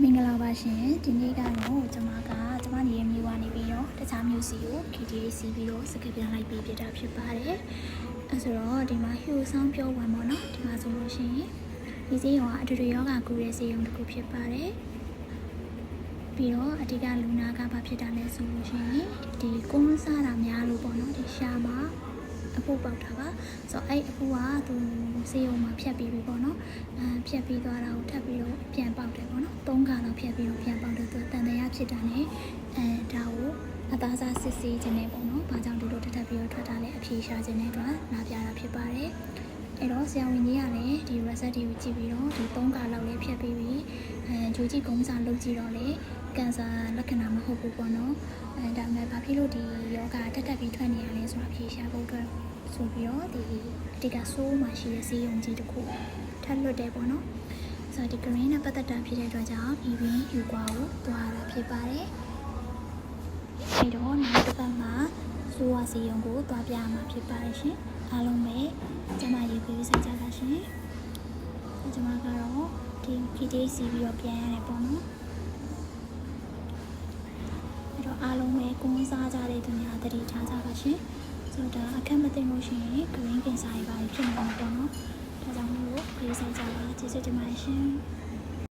မင်္ဂလာပါရှင်ဒီနေ့ကတော့ကျွန်မနေရာမျိုးကနေပြီးတော့တခြားမျိုးစီကို KTA စီပြီးတော့စကပြန်လိုက်ပြီးပြတာဖြစ်ပါတယ်အဲဆိုတော့ဒီမှာဟျူဆောင်ပြောဝင်ပေါ့နော်ဒီမှာဆိုလို့ရှိရင်ဒီဆေးရုံကအတူတူယောဂကူတဲ့ဆေးရုံတစ်ခုဖြစ်ပါတယ်ပြီးတော့အဓိကလူနာကဘာဖြစ်တာလဲဆိုလို့ရှိရင်ဒီကုန်းစားတာများလို့ပေါ့နော်ဒီရှာမှာအပူပေါက်တာပါဆိုတော့အဲ့အပူကသူဆေးရုံမှာဖြတ်ပြီးပြီပေါ့နော်ဖြတ်ပြီးသွားတာကိုထပ်ပြီးတော့ပြန်ပေါက်တယ်ပေါ့နော်၃ခါလောက်ဖြတ်ပြီးတော့ပြန်ပေါက်တယ်သူတန်တရားဖြစ်တာ ਨੇ ဒါကိုအသားစားစစ်ဆေးခြင်းနဲ့ပေါ့နော်ဘာကြောင့်ဒီလိုထပ်ပြီးတော့ထွက်တာလဲအဖြေရှာခြင်းနဲ့တော့လာပြတာဖြစ်ပါတယ်အဲ့တော့ဆရာဝန်ကြီးကလည်းဒီ result တွေကိုကြည့်ပြီးတော့ဒီ၃ခါလောက်လေးဖြတ်ပြီးပြီးဂျိုးကြီးကုန်းစာလုပ်ကြည့်တော့လေကင်ဆာလက္ခဏာမဟုတ်ဘူးပေါ့နော်ဒါပေမဲ့ဘာဖြစ်လို့ဒီယောဂတက်ပြီးထွက်နေရလဲဆိုတာဖြေရှာဖို့အတွက်ဆိုပြီးတော့ဒီအဓိကဆိုးမှရှိတဲ့ဆေးရုံကြီးတစ်ခုထပ်လွတ်တယ်ပေါ့နော်ဆိုတော့ဒီ green နဲ့ပတ်သက်တာဖြစ်တဲ့အတွက်ကြောင့် EV ယူကွာကိုတွားတာဖြစ်ပါတယ်အဲ့တော့နောက်တစ်ပတ်မှာဆိုးဝါးဆေးရုံကိုတွားပြမှာဖြစ်ပါတယ်ရှင်အားလုံးပဲကျမရေပေးစားကြတာရှင်ကျမကတော့ဒီ KTA စီပြီးတော့ပြန်ရတယ်ပေါ့နော်အဲ့တော့အားလုံးပဲကုန်းစားကြတဲ့သူများတတိထားကြပါရှင်ဆိုတော့အခက်မသိလို့ရှိရင် green ကင်ဆာတွေပါဖြစ်နေမှာပေါ့နော်ဒါကြောင့်မို့ပေးစားကြပါကျေးဇူးတင်ပါတယ်ရှင်